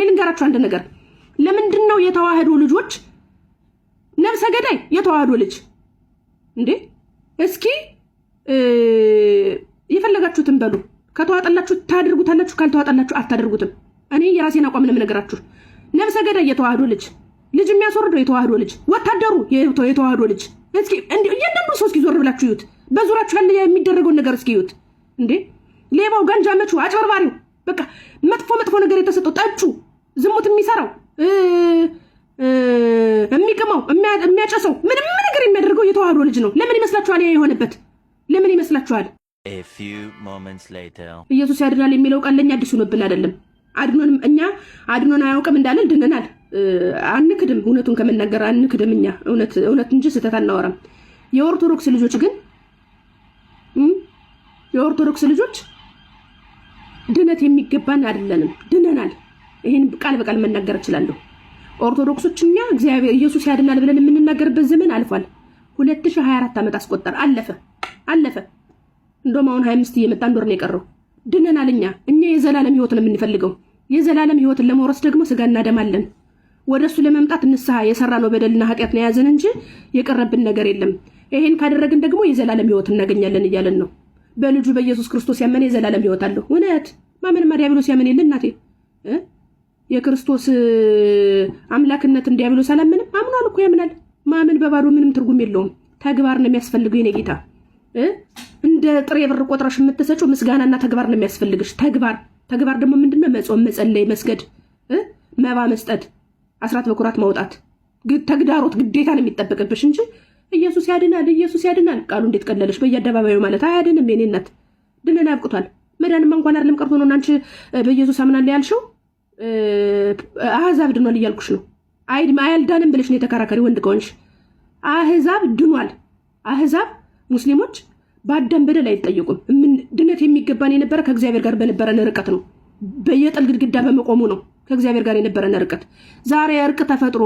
ልንገራችሁ አንድ ነገር ለምንድነው የተዋህዶ ልጆች ነፍሰ ገዳይ የተዋህዶ ልጅ እንዴ እስኪ የፈለጋችሁትን በሉ ከተዋጣላችሁ ታደርጉታላችሁ ካልተዋጣላችሁ አታደርጉትም እኔ የራሴን አቋም ነው የምነግራችሁ ነፍሰ ገዳይ የተዋህዶ ልጅ የሚያስወርደው የተዋህዶ ልጅ ወታደሩ የተዋህዶ ልጅ እስኪ እንዴ እያንዳንዱ ሰው እስኪ ዞር ብላችሁ ይዩት በዙራችሁ ያለ የሚደረገው ነገር እስኪ ይዩት እንዴ ሌባው ጋንጃመቹ አጭበርባሪው በቃ መጥፎ ነገር የተሰጠው ጠጩ ዝሙት የሚሰራው የሚቀማው የሚያጨሰው ምንም ነገር የሚያደርገው የተዋህዶ ልጅ ነው ለምን ይመስላችኋል ያ የሆነበት ለምን ይመስላችኋል A few moments later ኢየሱስ ያድናል የሚለው ቃል ለኛ አዲስ ሆነብን አይደለም አድኖንም እኛ አድኖና ያውቀም እንዳለን ድነናል አንክድም እውነቱን ከመናገር አንክድም እኛ እውነት እንጂ ስህተት አናወራም የኦርቶዶክስ ልጆች ግን የኦርቶዶክስ ልጆች ድነት የሚገባን አይደለንም ድነናል ይሄን ቃል በቃል መናገር እችላለሁ ኦርቶዶክሶችኛ እግዚአብሔር ኢየሱስ ያድናል ብለን የምንናገርበት ዘመን አልፏል 2024 ዓመት አስቆጠር አለፈ እንደውም አሁን 25 እየመጣ እንደወር ነው የቀረው ድነናል እኛ የዘላለም ህይወትን የምንፈልገው የዘላለም ህይወትን ለመውረስ ደግሞ ስጋና ደም አለን ወደሱ ለመምጣት ንስሐ የሰራነው በደልና ኃጢአት ነው ያዘን እንጂ የቀረብን ነገር የለም ይሄን ካደረግን ደግሞ የዘላለም ህይወት እናገኛለን እያለን ነው በልጁ በኢየሱስ ክርስቶስ ያመነ የዘላለም ህይወት አለው እውነት ማመን ዲያብሎስ ያመን የለ እናቴ የክርስቶስ አምላክነት ዲያብሎስ አላመንም አምኗል እኮ ያምናል ማመን በባዶ ምንም ትርጉም የለውም ተግባር ነው የሚያስፈልገው የኔ ጌታ እንደ ጥሬ ብር ቆጥረሽ የምትሰጪው ምስጋናና ተግባር ነው የሚያስፈልግሽ ተግባር ደግሞ ምንድነው መጾም መጸለይ መስገድ መባ መስጠት አስራት በኩራት ማውጣት ተግዳሮት ግዴታ ነው የሚጠበቅብሽ እንጂ ኢየሱስ ያድናል ቃሉ እንዴት ቀለለሽ በየአደባባዩ ማለት አያድንም የኔ እናት ድነና ያብቁታል መዳንማ እንኳን አይደለም ቀርቶ ነው አንቺ በኢየሱስ አምናለሁ ያልሽው አህዛብ ድኗል እያልኩሽ ነው አያልዳንም ብለሽ ነው የተከራከሪ ወንድ ከሆንሽ አህዛብ ድኗል አህዛብ ሙስሊሞች ባዳም በደል አይጠየቁም ድነት የሚገባን የነበረ ከእግዚአብሔር ጋር በነበረን ርቀት ነው በየጥል ግድግዳ በመቆሙ ነው ከእግዚአብሔር ጋር የነበረን ርቀት ዛሬ እርቅ ተፈጥሮ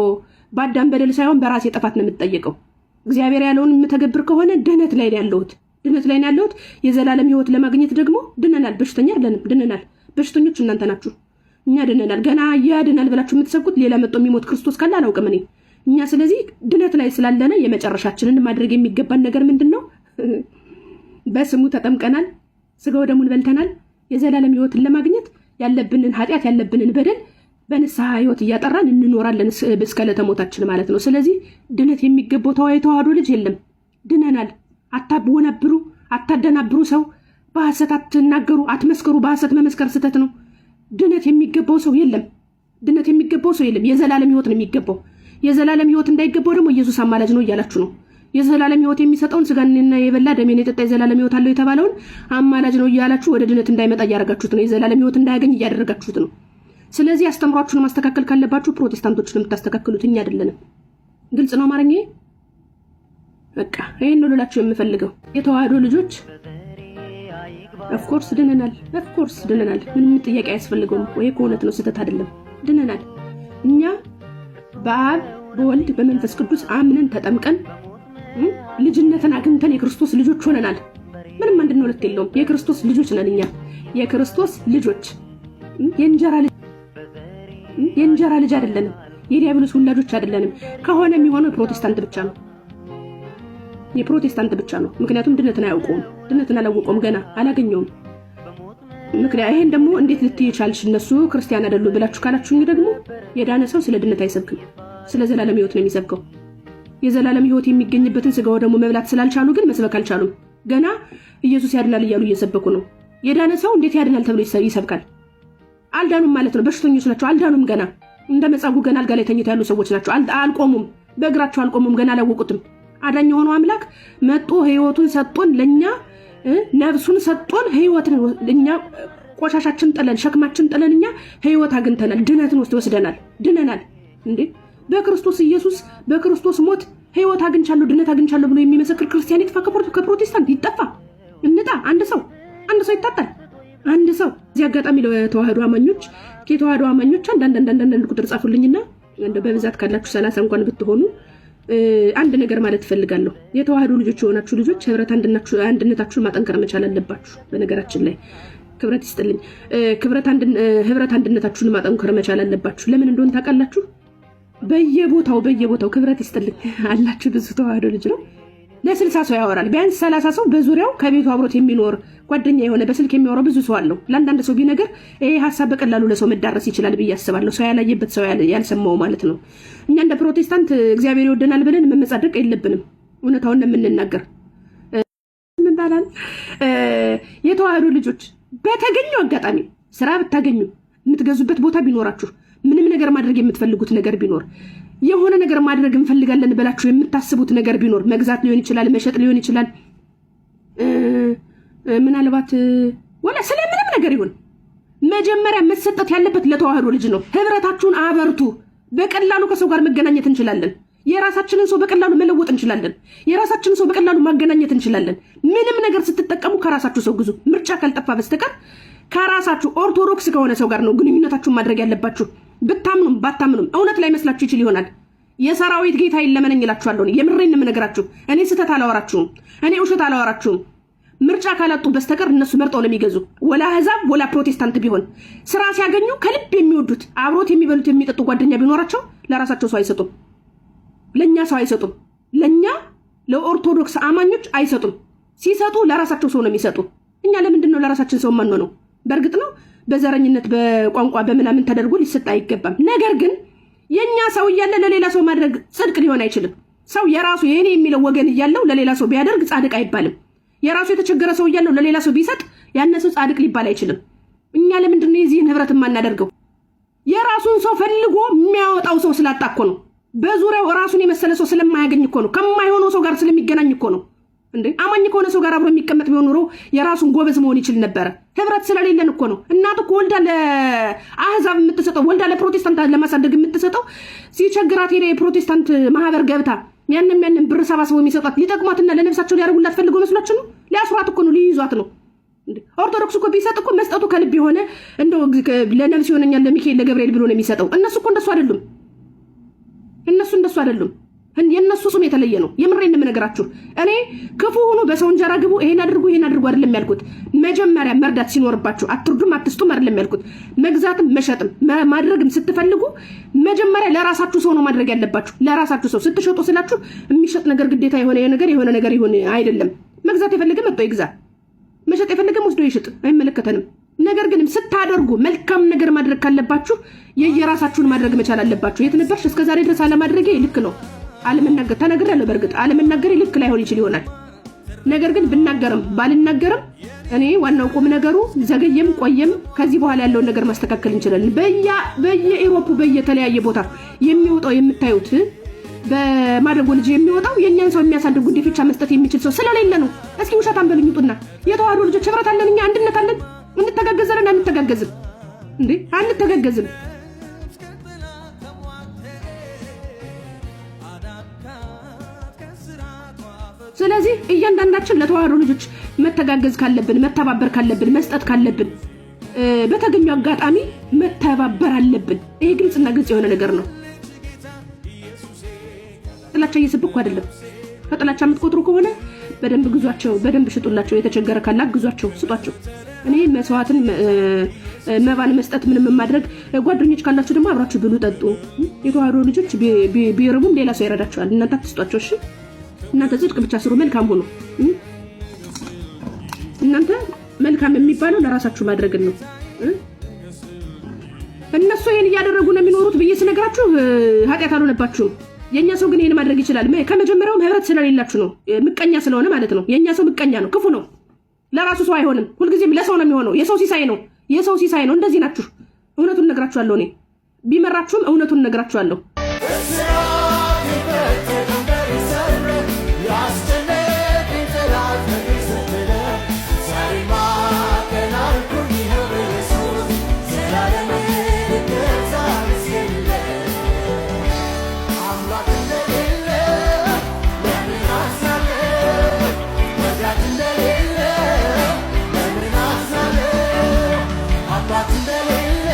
ባዳም በደል ሳይሆን በራሴ ጥፋት ነው የምትጠየቀው እግዚአብሔር ያለውን የምተገብር ከሆነ ድነት ላይ ነው ያለሁት የዘላለም ህይወት ለማግኘት ደግሞ ድነናል በሽተኛ አይደለንም ድነናል በሽተኞች እናንተ ናችሁ እኛ ድነናል ገና ያድናል ብላችሁ የምትሰብኩት ሌላ መጥቶ የሚሞት ክርስቶስ ካለ አላውቅም እኛ ስለዚህ ድነት ላይ ስላለነ የመጨረሻችንን ማድረግ የሚገባን ነገር ምንድነው በስሙ ተጠምቀናል ስጋው ደሙን በልተናል የዘላለም ህይወትን ለማግኘት ያለብንን ኃጢአት ያለብንን በደል በንስሐ ህይወት እያጠራን እንኖራለን እስከ ለተሞታችን ማለት ነው ስለዚህ ድነት የሚገባው ተዋህዶ ልጅ የለም ድነናል አታብወናብሩ አታደናብሩ ሰው በሐሰት አትናገሩ አትመስከሩ በሐሰት መመስከር ስተት ነው ድነት የሚገባው ሰው የለም የዘላለም ህይወት ነው የሚገባው የዘላለም ህይወት እንዳይገባው ደግሞ ኢየሱስ አማላጅ ነው እያላችሁ ነው የዘላለም ህይወት የሚሰጠውን ስጋንና የበላ ደሜን የጠጣ የዘላለም ህይወት አለው የተባለውን አማላጅ ነው እያላችሁ ወደ ድነት እንዳይመጣ ያደርጋችሁት ነው የዘላለም ህይወት እንዳያገኝ ያደርጋችሁት ነው ስለዚህ አስተምሯችሁን ማስተካከል ካለባችሁ ፕሮቴስታንቶችን የምታስተካክሉት እኛ አይደለንም ግልጽ ነው ማረኝ በቃ ይሄን ነው ልላችሁ የምፈልገው የተዋህዶ ልጆች ኦፍኮርስ ድነናል ምንም ጥያቄ አያስፈልገውም ወይ ከሆነት ነው ስተት አይደለም ድነናል እኛ በአብ በወልድ በመንፈስ ቅዱስ አምነን ተጠምቀን ልጅነትን አግኝተን የክርስቶስ ልጆች ሆነናል ምንም አንድነው ሁለት የለውም የክርስቶስ ልጆች ነን እኛ የክርስቶስ ልጆች የእንጀራ ልጅ አይደለንም የዲያብሎስ ወላጆች አይደለንም ከሆነ የሚሆነው የፕሮቴስታንት ብቻ ነው ምክንያቱም ድነትን አያውቁም ድነትን አላወቁም ገና አላገኘውም ምክንያቱም ይሄን ደግሞ እንዴት ልትይቻልሽ እነሱ ክርስቲያን አይደሉ ብላችሁ ካላችሁኝ ደግሞ የዳነ ሰው ስለ ድነት አይሰብክም ስለ ዘላለም ህይወት ነው የሚሰብከው የዘላለም ህይወት የሚገኝበትን ስጋው ደግሞ መብላት ስላልቻሉ ግን መስበክ አልቻሉም ገና ኢየሱስ ያድናል እያሉ እየሰበኩ ነው የዳነ ሰው እንዴት ያድናል ተብሎ ይሰብካል አልዳኑም ማለት ነው በሽተኞች ናቸው አልዳኑም ገና እንደመጻጉ ገና አልጋ ላይ ተኝተው ያሉ ሰዎች ናቸው አልቆሙም በእግራቸው አልቆሙም ገና አላወቁትም አዳኝ የሆነው አምላክ መጥቶ ህይወቱን ሰጥቶን ለኛ ነፍሱን ሰጥቶን ህይወትን ለኛ ቆሻሻችን ጥለን ሸክማችን ጥለን እኛ ህይወት አግኝተናል ድነትን ወስደናል ድነናል እንዴ በክርስቶስ ኢየሱስ በክርስቶስ ሞት ህይወት አግኝቻለሁ ድነት አግኝቻለሁ ብሎ የሚመሰክር ክርስቲያን ይጥፋ ከፕሮቴስታንት ይጠፋ እንጣ አንድ ሰው ይታጣል አንድ ሰው እዚህ አጋጣሚ ለተዋህዶ አማኞች ከተዋህዶ አማኞች አንዳንድ ቁጥር ጻፉልኝና እንደ በብዛት ካላችሁ 30 እንኳን ብትሆኑ አንድ ነገር ማለት ፈልጋለሁ የተዋህዶ ልጆች የሆናችሁ ልጆች ህብረት አንድነታችሁን ማጠንከር መቻል አለባችሁ በነገራችን ላይ ክብረት ይስጥልኝ። ህብረት አንድነታችሁን ማጠንከር መቻል አለባችሁ። ለምን እንደሆነ ታውቃላችሁ? በየቦታው ክብረት ይስጥልኝ አላችሁ። ብዙ ተዋህዶ ልጅ ነው ለ60 ሰው ያወራል። ቢያንስ 30 ሰው በዙሪያው ከቤቱ አብሮት የሚኖር ጓደኛ የሆነ በስልክ የሚያወራው ብዙ ሰው አለው። ለአንዳንድ ሰው ቢነገር ይሄ ሐሳብ በቀላሉ ለሰው መዳረስ ይችላል ብዬ አስባለሁ። ሰው ያላየበት ሰው ያልሰማው ማለት ነው። እኛ እንደ ፕሮቴስታንት እግዚአብሔር ይወደናል ብለን መመጻደቅ የለብንም። እውነታውን የምንናገር ምን ባላል የተዋህዶ ልጆች በተገኘው አጋጣሚ ስራ ብታገኙ የምትገዙበት ቦታ ቢኖራችሁ ምንም ነገር ማድረግ የምትፈልጉት ነገር ቢኖር የሆነ ነገር ማድረግ እንፈልጋለን ብላችሁ የምታስቡት ነገር ቢኖር መግዛት ሊሆን ይችላል፣ መሸጥ ሊሆን ይችላል፣ ምናልባት ወላ ስለምንም ነገር ይሁን መጀመሪያ መሰጠት ያለበት ለተዋህዶ ልጅ ነው። ህብረታችሁን አበርቱ። በቀላሉ ከሰው ጋር መገናኘት እንችላለን። የራሳችንን ሰው በቀላሉ መለወጥ እንችላለን። የራሳችንን ሰው በቀላሉ ማገናኘት እንችላለን። ምንም ነገር ስትጠቀሙ ከራሳችሁ ሰው ግዙ። ምርጫ ካልጠፋ በስተቀር ከራሳችሁ ኦርቶዶክስ ከሆነ ሰው ጋር ነው ግንኙነታችሁን ማድረግ ያለባችሁ። ብታምኑም ባታምኑም እውነት ላይ መስላችሁ ይችል ይሆናል። የሰራዊት ጌታ ይለመነኝ እላችኋለሁ። የምሬን የምነግራችሁ እኔ ስህተት አላወራችሁም፣ እኔ ውሸት አላወራችሁም። ምርጫ ካላጡ በስተቀር እነሱ መርጠው ነው የሚገዙ። ወላ አሕዛብ ወላ ፕሮቴስታንት ቢሆን ስራ ሲያገኙ ከልብ የሚወዱት አብሮት የሚበሉት የሚጠጡ ጓደኛ ቢኖራቸው ለራሳቸው ሰው አይሰጡም፣ ለኛ ሰው አይሰጡም፣ ለኛ ለኦርቶዶክስ አማኞች አይሰጡም። ሲሰጡ ለራሳቸው ሰው ነው የሚሰጡ። እኛ ለምንድን ነው ለራሳችን ሰው ማን ነው? በእርግጥ ነው በዘረኝነት በቋንቋ በመናምን ተደርጎ ሊሰጥ አይገባም። ነገር ግን የኛ ሰው እያለ ለሌላ ሰው ማድረግ ጽድቅ ሊሆን አይችልም። ሰው የራሱ የኔ የሚለው ወገን እያለው ለሌላ ሰው ቢያደርግ ጻድቅ አይባልም። የራሱ የተቸገረ ሰው እያለው ለሌላ ሰው ቢሰጥ ያነሰው ጻድቅ ሊባል አይችልም። እኛ ለምንድን ነው የዚህን ህብረት የማናደርገው? የራሱን ሰው ፈልጎ የሚያወጣው ሰው ስላጣ እኮ ነው። በዙሪያው ራሱን የመሰለ ሰው ስለማያገኝ እኮ ነው። ከማይሆነው ሰው ጋር ስለሚገናኝ እኮ ነው። እንዴ አማኝ ከሆነ ሰው ጋር አብሮ የሚቀመጥ ቢሆን ኖሮ የራሱን ጎበዝ መሆን ይችል ነበር። ህብረት ስለሌለን እኮ ነው። እናት እኮ ወልዳ ለአሕዛብ የምትሰጠው ወልዳ ለፕሮቴስታንት ለማሳደግ የምትሰጠው ሲቸግራት ሄደ የፕሮቴስታንት ማህበር ገብታ ያንን ብር ሰባስበው የሚሰጣት ሊጠቅሟትና ለነፍሳቸው ሊያደርጉላት ፈልገው መስሏችሁ ነው? ሊያስሯት እኮ ነው፣ ሊይዟት ነው። ኦርቶዶክስ እኮ ቢሰጥ እኮ መስጠቱ ከልብ የሆነ እንደው ለነፍስ ይሆነኛል ለሚካኤል ለገብርኤል ብሎ ነው የሚሰጠው። እነሱ እኮ እንደሱ አይደሉም። የነሱ ሱም የተለየ ነው። የምሬን የምነግራችሁ እኔ ክፉ ሆኖ በሰው እንጀራ ግቡ ይሄን አድርጉ አይደለም ያልኩት። መጀመሪያ መርዳት ሲኖርባችሁ አትርዱም አትስጡም አይደለም ያልኩት። መግዛትም መሸጥም ማድረግም ስትፈልጉ መጀመሪያ ለራሳችሁ ሰው ነው ማድረግ ያለባችሁ። ለራሳችሁ ሰው ስትሸጡ ስላችሁ የሚሸጥ ነገር ግዴታ የሆነ ነገር ይሁን አይደለም። መግዛት የፈለገ መጥቶ ይግዛ፣ መሸጥ የፈለገ ወስዶ ይሽጥ፣ አይመለከተንም። ነገር ግን ስታደርጉ መልካም ነገር ማድረግ ካለባችሁ የየራሳችሁን ማድረግ መቻል አለባችሁ። የት ነበርሽ እስከዛሬ ድረስ አለማድረጌ ልክ ነው አለመናገር ተናግሬያለሁ። በእርግጥ አለመናገር ልክ ላይሆን ይችል ይሆናል። ነገር ግን ብናገርም ባልናገርም እኔ ዋናው ቁም ነገሩ ዘገየም ቆየም ከዚህ በኋላ ያለውን ነገር ማስተካከል እንችላለን። በየኢሮፕ በየተለያየ ቦታ የሚወጣው የምታዩት በማደጎ ልጅ የሚወጣው የኛን ሰው የሚያሳድጉ ጉዲፈቻ መስጠት የሚችል ሰው ስለሌለ ነው። እስኪ ውሸት አንበሉኝ ውጡና። የተዋህዶ ልጆች ህብረት አለን፣ እኛ አንድነት አለን። እንተጋገዘን አንተጋገዝም እንዴ? አንተጋገዝም። ስለዚህ እያንዳንዳችን ለተዋህዶ ልጆች መተጋገዝ ካለብን፣ መተባበር ካለብን፣ መስጠት ካለብን በተገኘው አጋጣሚ መተባበር አለብን። ይሄ ግልጽና ግልጽ የሆነ ነገር ነው። ጥላቻ እየሰበኩ አይደለም። ከጥላቻ የምትቆጥሩ ከሆነ በደንብ ግዟቸው፣ በደንብ ሽጡላቸው። የተቸገረ ካለ ግዟቸው፣ ስጧቸው። እኔ መስዋዕትን መባን መስጠት ምንም ማድረግ ጓደኞች ካላችሁ ደግሞ አብራችሁ ብሉ ጠጡ። የተዋህዶ ልጆች ቢርቡም ሌላ ሰው ይረዳቸዋል። እናንተ አትስጧቸው። እሺ እናንተ ጽድቅ ብቻ ስሩ፣ መልካም ሆኖ። እናንተ መልካም የሚባለው ለራሳችሁ ማድረግ ነው። እነሱ ይሄን እያደረጉ ነው የሚኖሩት ብዬ ስነግራችሁ ኃጢአት አልሆነባችሁም። የኛ ሰው ግን ይሄን ማድረግ ይችላል። ከመጀመሪያውም ህብረት ስለሌላችሁ ነው። ምቀኛ ስለሆነ ማለት ነው። የኛ ሰው ምቀኛ ነው፣ ክፉ ነው። ለራሱ ሰው አይሆንም። ሁልጊዜም ለሰው ነው የሚሆነው። የሰው ሲሳይ ነው። እንደዚህ ናችሁ። እውነቱን ነግራችኋለሁ። እኔ ቢመራችሁም እውነቱን ነግራችኋለሁ። I'm